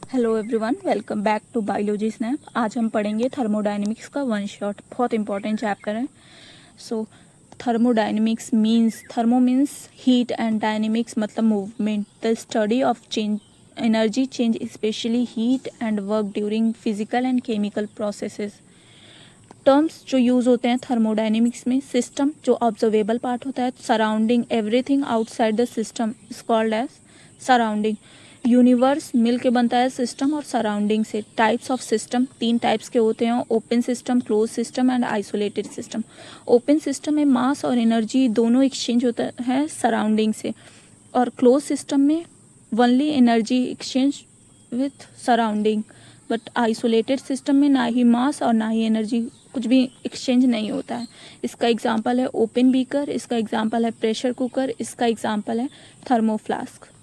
Hello everyone, welcome back to Biology Snap. आज हम पढ़ेंगे थर्मोडायनेमिक्स का वन शॉट, बहुत इंपॉर्टेंट चैप्टर है। So thermodynamics means, thermo means heat and dynamics मतलब movement, the study of change, energy change specially heat and work during physical and chemical processes. Terms जो use होते हैं thermodynamics में, system जो observable part होता है, surrounding everything outside the system is called as surrounding. Universe मिल के बनता है सिस्टम और सराउंडिंग से। टाइप्स ऑफ सिस्टम तीन टाइप्स के होते हैं, open system, close system and isolated system. Open system में मास और एनर्जी दोनों एक्सचेंज होता है सराउंडिंग से, और क्लोज सिस्टम में only energy exchange with surrounding. But isolated system में ना ही मास और ना ही एनर्जी, कुछ भी एक्सचेंज नहीं होता है। इसका एग्जांपल है ओपन बीकर, इसका एग्जांपल है प्रेशर कुकर, इसका एग्जांपल है थर्मोफ्लास्क।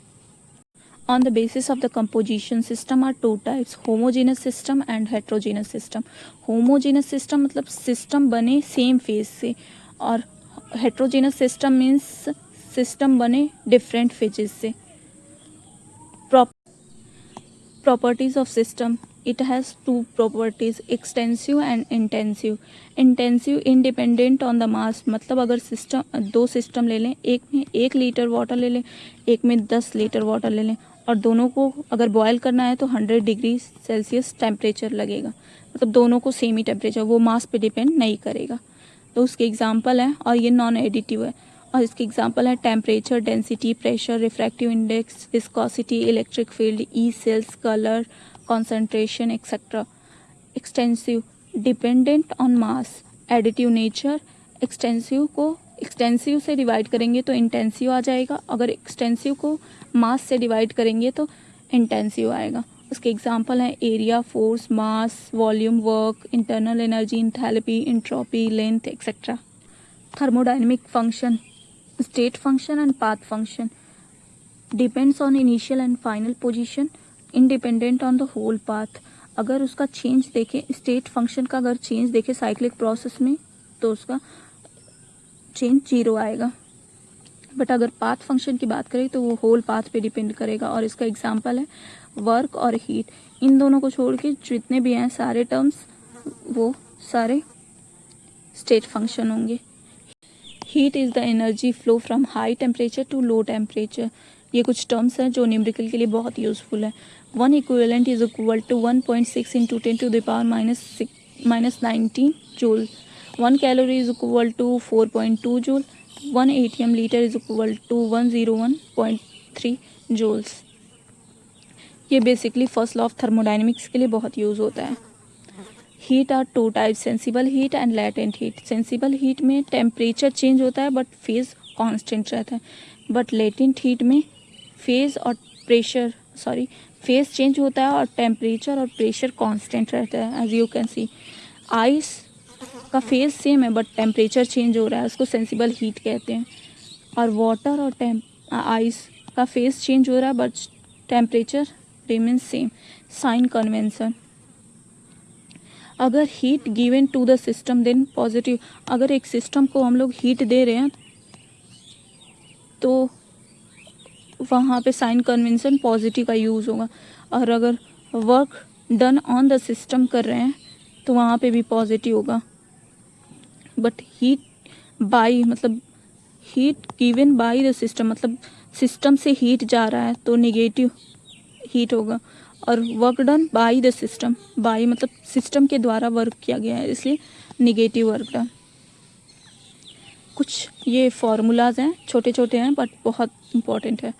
On the basis of the composition, system are two types, homogeneous system and heterogeneous system. Homogeneous system मतलब सिस्टम बने सेम फेज से, और heterogeneous system means सिस्टम बने डिफरेंट फेजेस से। Properties of system, it has two properties, extensive and intensive. Intensive independent on the mass, मतलब अगर system, दो system ले लें, एक में 1 लीटर वाटर ले लें, एक में 10 लीटर वाटर ले लें, और दोनों को अगर बॉयल करना है तो 100 डिग्री सेल्सियस टेम्परेचर लगेगा, मतलब दोनों को सेम ही टेम्परेचर, वो मास पे डिपेंड नहीं करेगा। तो उसके एग्जांपल है, और ये नॉन एडिटिव है, और इसके एग्जांपल है temperature, density, pressure, refractive index, viscosity, electric field, e cells, colour, concentration etcetera. Extensive dependent on mass, additive nature. Extensive से डिवाइड करेंगे तो इंटेंसिव आ जाएगा, अगर एक्सटेंसिव को मास से डिवाइड करेंगे तो इंटेंसिव आएगा। उसके एग्जांपल हैं area, force, mass, volume, work, internal energy, enthalpy, entropy, length etcetera. Thermodynamic function, state function and path function, depends on initial and final position, independent on the whole path. अगर उसका change देखें, state function का अगर change देखें cyclic process में, तो उसका change 0 आएगा। बट अगर पाथ फंक्शन की बात करें तो वो होल पाथ पे डिपेंड करेगा, और इसका एग्जांपल है वर्क और हीट। इन दोनों को छोड़ के जितने भी हैं सारे टर्म्स, वो सारे स्टेट फंक्शन होंगे। Heat is the energy flow from high temperature to low temperature. ये कुछ टर्म्स हैं जो न्यूमेरिकल के लिए बहुत यूजफुल है। 1 equivalent is equal to 1.6 into 10 to the power -19 joule. 1 calorie is equal to 4.2 joule. 1 ATM litre is equal to 101.3 joules. ये basically first law of thermodynamics के लिए बहुत यूज़ होता है। Heat are two type, sensible heat and latent heat. Sensible heat में temperature change होता है but phase constant रहता है, बट लेटेंट हीट में फेज और प्रेशर, फेज चेंज होता है और टेम्परेचर और प्रेशर कांस्टेंट रहता है। As you can see, ice का फेज सेम है बट टेम्परेचर चेंज हो रहा है, उसको सेंसिबल हीट कहते हैं। और वाटर और आइस का फेज चेंज हो रहा है but temperature remain same. Sign convention, अगर heat given to the system then positive, अगर एक सिस्टम को हम लोग हीट दे रहे हैं तो वहाँ पे साइन कन्वेंशन पॉजिटिव का यूज़ होगा, और अगर work done on the system कर रहे हैं तो वहाँ पे भी पॉजिटिव होगा। बट हीट बाई, मतलब heat given by the system, मतलब सिस्टम से हीट जा रहा है तो नेगेटिव हीट होगा, और work done by the system, by मतलब सिस्टम के द्वारा वर्क किया गया है, इसलिए नेगेटिव वर्क डन। कुछ ये फॉर्मूलाज हैं, छोटे छोटे हैं बट बहुत इंपॉर्टेंट है।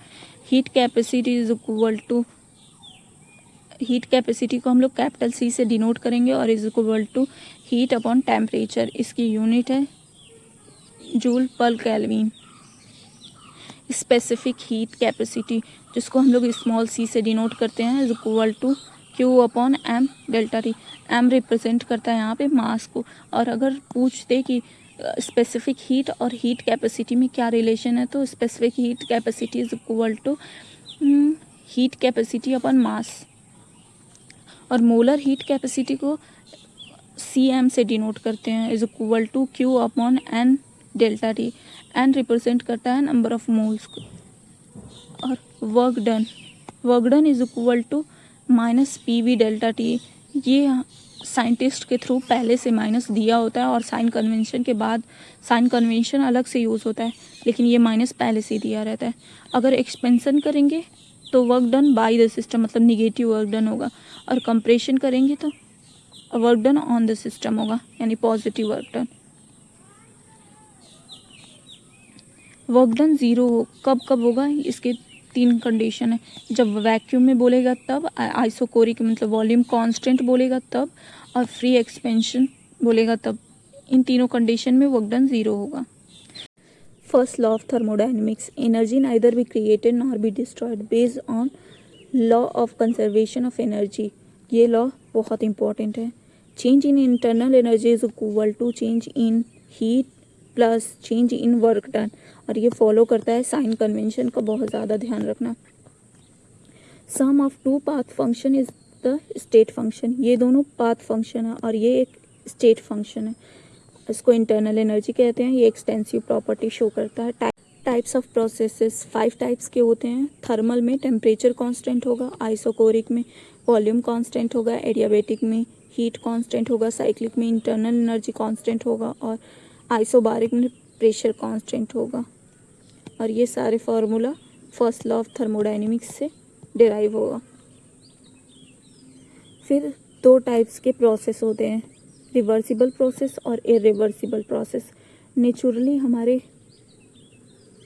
Heat capacity is equal to, heat capacity को हम लोग कैपिटल C से डिनोट करेंगे, और is equal to heat upon temperature. इसकी यूनिट है joule per kelvin. Specific heat capacity, जिसको हम लोग स्मॉल c से डिनोट करते हैं, is equal to Q upon M delta T। M represent करता है यहाँ पे मास को, और अगर पूछते कि स्पेसिफिक हीट और हीट कैपेसिटी में क्या रिलेशन है, तो specific heat capacity is equal to heat capacity upon mass, और मोलर हीट कैपेसिटी को Cm से डिनोट करते हैं, is equal to Q upon N delta T। N represent करता है नंबर ऑफ मोल्स को। और work done is equal to minus p we delta t, ये साइंटिस्ट के थ्रू पहले से माइनस दिया होता है और साइन कन्वेंशन के बाद साइन कन्वेंशन अलग से यूज़ होता है, लेकिन ये माइनस पहले से दिया रहता है। अगर एक्सपेंसन करेंगे तो work done by the system मतलब निगेटिव वर्क डन होगा, और कंप्रेशन करेंगे तो work done on the system होगा यानी positive work done. Work done zero कब कब होगा, इसके 3 कंडीशन है। जब वैक्यूम में बोलेगा तब, आइसोकोरिक मतलब वॉल्यूम कांस्टेंट बोलेगा तब, और फ्री एक्सपेंशन बोलेगा तब। इन तीनों कंडीशन में वर्क डन ज़ीरो होगा। First law of thermodynamics, energy neither be created nor be destroyed based on law of conservation of energy. ये लॉ बहुत इंपॉर्टेंट है। Change in internal energy is equal to change in heat plus change in work done, और ये follow करता है sign convention का, बहुत ज़्यादा ध्यान रखना। Sum of two path function is the state function, ये दोनों पाथ फंक्शन है और ये एक स्टेट फंक्शन है। इसको इंटरनल एनर्जी कहते हैं। ये एक्सटेंसिव प्रॉपर्टी शो करता है। टाइप्स ऑफ प्रोसेसेस 5 टाइप्स के होते हैं। थर्मल में टेम्परेचर कांस्टेंट होगा, आइसोकोरिक में वॉल्यूम कांस्टेंट होगा, एडियाबेटिक में हीट कांस्टेंट होगा, साइक्लिक में इंटरनल एनर्जी कांस्टेंट होगा, और आइसोबारिक में प्रेशर कांस्टेंट होगा। और ये सारे formula first law of thermodynamics से डिराइव होगा। फिर 2 टाइप्स के प्रोसेस होते हैं, रिवर्सिबल प्रोसेस और इरिवर्सिबल प्रोसेस। नेचुरली हमारे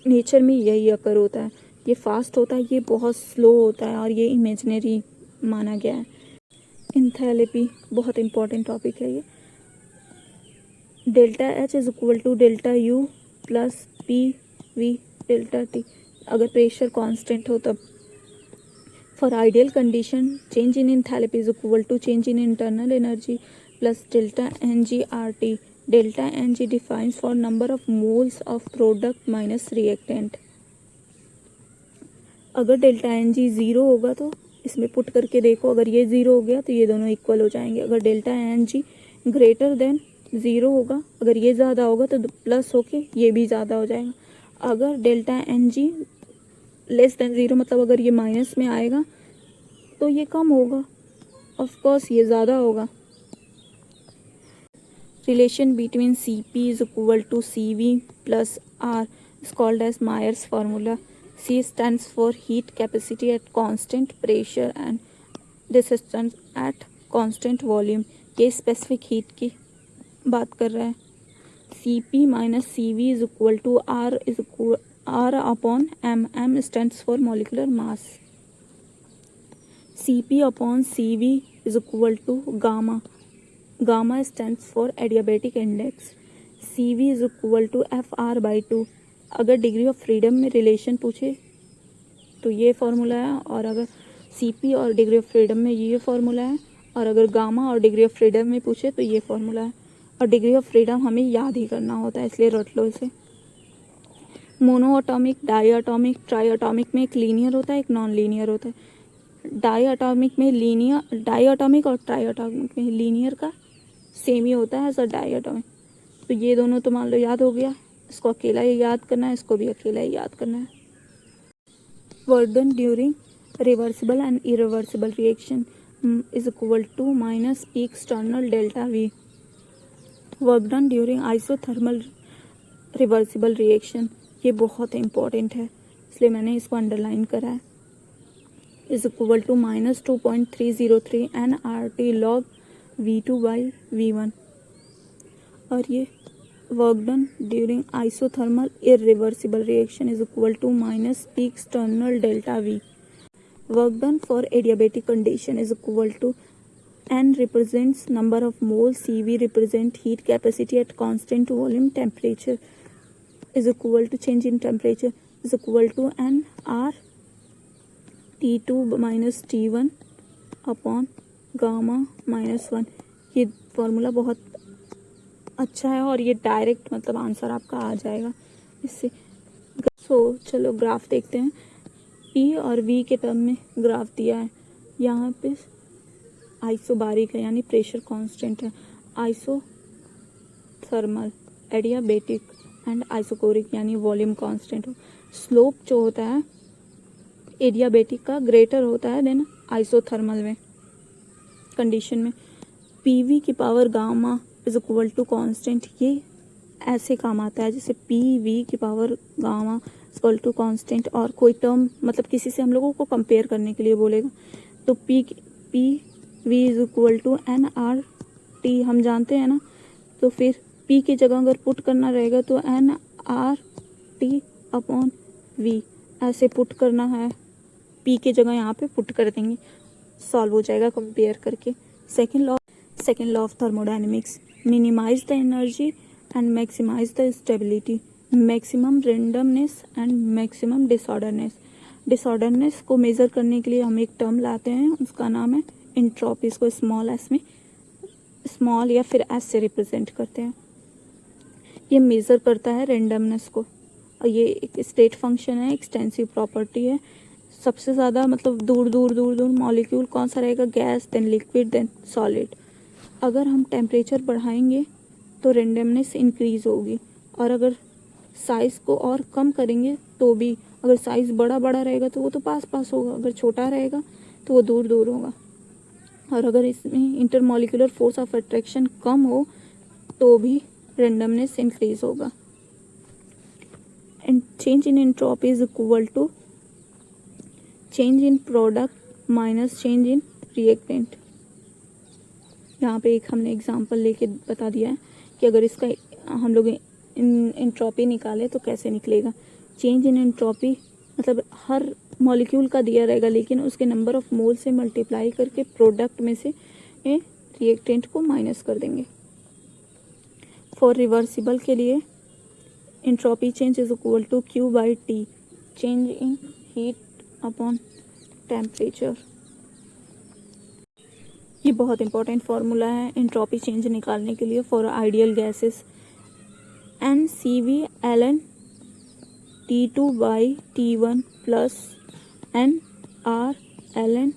नेचर में यही अकर होता है। ये फास्ट होता है, ये बहुत स्लो होता है, और ये इमेजिनरी माना गया है। इंथैल्पी बहुत इंपॉर्टेंट टॉपिक है ये। Delta H is equal to delta U plus P we delta T, अगर प्रेशर कांस्टेंट हो तब। For ideal condition change in enthalpy is equal to change in internal energy plus delta N G R T. Delta N G defines for number of moles of product minus reactant. अगर delta N G zero होगा तो इसमें put करके देखो, अगर ये zero हो गया तो ये दोनों इक्वल हो जाएंगे। अगर delta N G greater than zero होगा, अगर ये ज़्यादा होगा तो प्लस होके ये भी ज़्यादा हो जाएगा। अगर delta N G less than zero मतलब अगर ये माइनस में आएगा तो ये कम होगा, ऑफकोर्स ये ज़्यादा होगा। Relation between Cp is equal to Cv plus R is called as Myers formula. C stands for heat capacity at constant pressure and resistance at constant volume. ये specific heat की बात कर रहा है। Cp minus Cv is equal to R upon M. M stands for molecular mass. Cp upon Cv is equal to gamma. Gamma stands for adiabatic index. Cv is equal to Fr by 2. अगर degree of freedom में relation पूछे तो ये formula है, और अगर Cp और degree of freedom में ये फार्मूला है, और अगर गामा और डिग्री ऑफ फ्रीडम में पूछे तो ये फार्मूला है। और डिग्री ऑफ फ्रीडम हमें याद ही करना होता है, इसलिए रट लो इसे। Monoatomic, diatomic, triatomic में एक लीनियर होता है, एक नॉन लीनियर होता है। डाई एटॉमिक और ट्राई एटॉमिक में लीनियर का सेम ही होता है एज अ डाई एटॉमिक। तो ये दोनों तो मान लो याद हो गया, इसको अकेला ही याद करना है, इसको भी अकेला ही याद करना है। Work done during reversible and irreversible reaction is equal to minus P external delta V. Work done during isothermal reversible reaction, ये बहुत इंपॉर्टेंट है इसलिए मैंने इसको अंडरलाइन करा है। Is equal to minus 2.303 nRT log V2 by V1। और ये work done during isothermal irreversible reaction is equal to minus P external delta V. Work done for adiabatic condition is equal to N represents number of moles, Cv represent heat capacity at constant volume, temperature is equal to change in temperature is equal to N R T2 minus T1 upon gamma minus 1। ये formula बहुत अच्छा है और ये direct मतलब answer आपका आ जाएगा इससे। चलो ग्राफ देखते हैं। P और V के टर्म में ग्राफ दिया है। यहाँ पे आइसोबारिक है यानी प्रेशर कांस्टेंट है, आइसोथर्मल, एडियाबेटिक एंड आइसोकोरिक यानी वॉल्यूम कांस्टेंट हो। स्लोप जो होता है एडियाबेटिक का ग्रेटर होता है देन आइसोथर्मल में कंडीशन में PV की power gamma is equal to constant, ये ऐसे काम आता है जैसे PV की power gamma equal to constant, और कोई टर्म मतलब किसी से हम लोगों को कंपेयर करने के लिए बोलेगा तो PV is equal to NRT हम जानते हैं ना, तो फिर P की जगह अगर पुट करना रहेगा तो NRT अपॉन V ऐसे पुट करना है, P की जगह यहाँ पे पुट कर देंगे, सॉल्व हो जाएगा कंपेयर करके। Second law of thermodynamics, minimize the energy and maximize the stability, maximum randomness and maximum disorderness को मेज़र करने के लिए हम एक टर्म लाते हैं, उसका नाम है एंट्रोपी। इसको स्मॉल एस में, स्मॉल या फिर एस से रिप्रेजेंट करते हैं। ये मेज़र करता है रेंडमनेस को, और ये एक स्टेट फंक्शन है, एक्सटेंसिव प्रॉपर्टी है। सबसे ज़्यादा मतलब दूर मॉलिक्यूल कौन सा रहेगा, gas, then liquid, then solid. अगर हम टेम्परेचर बढ़ाएंगे तो रेंडमनेस इंक्रीज होगी, और अगर साइज़ को और कम करेंगे तो भी, अगर साइज़ बड़ा रहेगा तो वो तो पास होगा, अगर छोटा रहेगा तो वो दूर होगा। और अगर इसमें इंटरमॉलिक्यूलर फोर्स ऑफ अट्रैक्शन कम हो तो भी रेंडमनेस इंक्रीज होगा। And change in entropy is equal to change in product minus change in reactant. यहाँ पे एक हमने एग्जांपल लेके बता दिया है कि अगर इसका हम लोग एंट्रोपी निकालें तो कैसे निकलेगा। चेंज इन एंट्रोपी मतलब हर मॉलिक्यूल का दिया रहेगा, लेकिन उसके नंबर ऑफ मोल से मल्टीप्लाई करके प्रोडक्ट में से रिएक्टेंट को माइनस कर देंगे। फॉर रिवर्सिबल के लिए entropy change is equal to Q/T, change in heat upon temperature. ये बहुत इंपॉर्टेंट फार्मूला है एंट्रोपी चेंज निकालने के लिए for ideal gases. NCV ln T2/T1 plus NR ln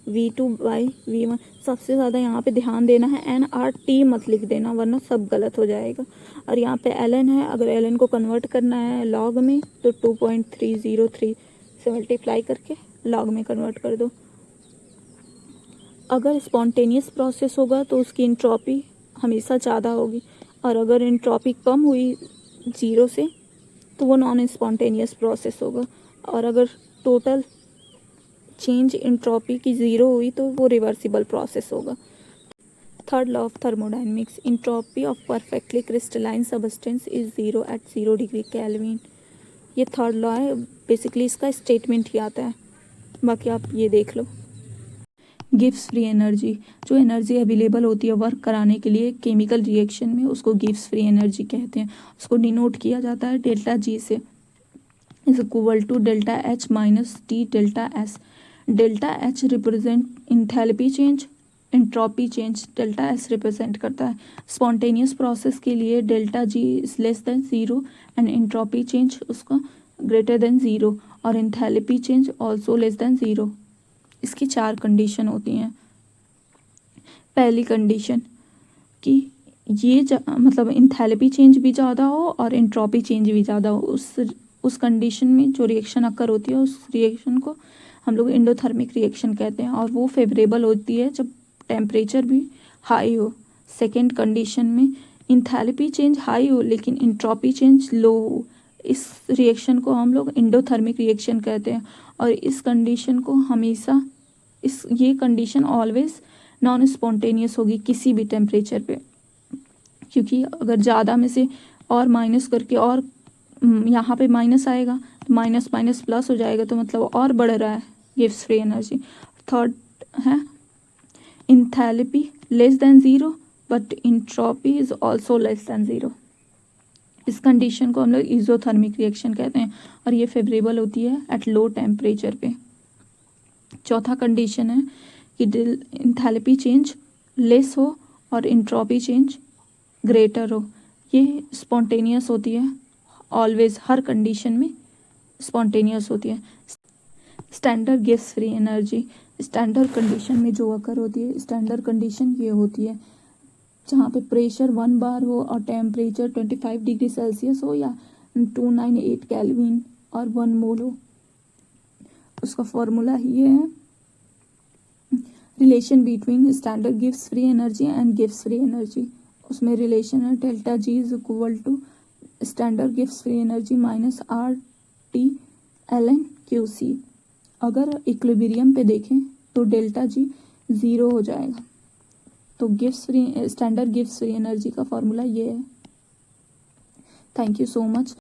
V2/V1। सबसे ज़्यादा यहाँ पे ध्यान देना है, NRT मत लिख देना वरना सब गलत हो जाएगा। और यहाँ पे ln है, अगर ln को कन्वर्ट करना है लॉग में तो 2.303 से मल्टीप्लाई करके लॉग में कन्वर्ट कर दो। अगर स्पॉन्टेनियस प्रोसेस होगा तो उसकी एंट्रोपी हमेशा ज़्यादा होगी, और अगर एंट्रोपी कम हुई 0 से तो वो नॉन स्पॉन्टेनियस प्रोसेस होगा, और अगर टोटल चेंज एंट्रोपी की 0 हुई तो वो रिवर्सिबल प्रोसेस होगा। Third law of thermodynamics, entropy of perfectly crystalline substance is 0 at 0 degree Kelvin. ये थर्ड लॉ है, बेसिकली इसका स्टेटमेंट ही आता है, बाकी आप ये देख लो। गिव्स फ्री एनर्जी, जो एनर्जी अवेलेबल होती है वर्क कराने के लिए केमिकल रिएक्शन में, उसको गिव्स फ्री एनर्जी कहते हैं। उसको डिनोट किया जाता है डेल्टा G से, is equal to delta H minus T delta S। Delta H represent enthalpy change, entropy change delta S represent करता है। स्पॉन्टेनियस प्रोसेस के लिए delta G is less than 0 and entropy change उसका greater than 0, और enthalpy change also less than 0। इसकी 4 condition होती हैं। पहली कंडीशन कि ये मतलब इंथैल्पी चेंज भी ज़्यादा हो और एंट्रोपी चेंज भी ज़्यादा हो, उस कंडीशन में जो रिएक्शन अकर होती है उस रिएक्शन को हम लोग एंडोथर्मिक रिएक्शन कहते हैं, और वो फेवरेबल होती है जब टेम्परेचर भी हाई हो। सेकेंड कंडीशन में इंथैल्पी चेंज हाई हो लेकिन एंट्रोपी चेंज लो हो, इस रिएक्शन को हम लोग एंडोथर्मिक रिएक्शन कहते हैं, और इस कंडीशन को हमेशा ये कंडीशन ऑलवेज नॉन स्पॉन्टेनियस होगी किसी भी टेम्परेचर पे, क्योंकि अगर ज़्यादा में से और माइनस करके और यहाँ पे माइनस आएगा तो माइनस माइनस प्लस हो जाएगा, तो मतलब और बढ़ रहा है गिव्स फ्री एनर्जी। थर्ड है enthalpy less than 0 but entropy is also less than 0। इस कंडीशन को हम लोग इज़ोथर्मिक रिएक्शन कहते हैं, और ये फेवरेबल होती है एट लो टेम्परेचर पे। चौथा कंडीशन है कि इंथैल्पी चेंज लेस हो और एंट्रोपी चेंज ग्रेटर हो। ये स्पॉन्टेनियस होती है, ऑलवेज हर कंडीशन में स्पॉन्टेनियस होती है। Standard gives free energy, standard condition में जो अकर होती है, स्टैंडर्ड कंडीशन ये होती है जहाँ पे प्रेशर 1 बार हो और टेम्परेचर 25 डिग्री सेल्सियस हो या 298 केल्विन और 1 मोल हो। उसका फॉर्मूला ये है relation between standard gives free energy and gives free energy, उसमें रिलेशन है delta G is equal to standard gives free energy minus R T L N Q C. अगर इक्विलिब्रियम पे देखें तो डेल्टा जी ज़ीरो हो जाएगा। तो gives free standard gives free energy का फॉर्मूला ये है। Thank you so much.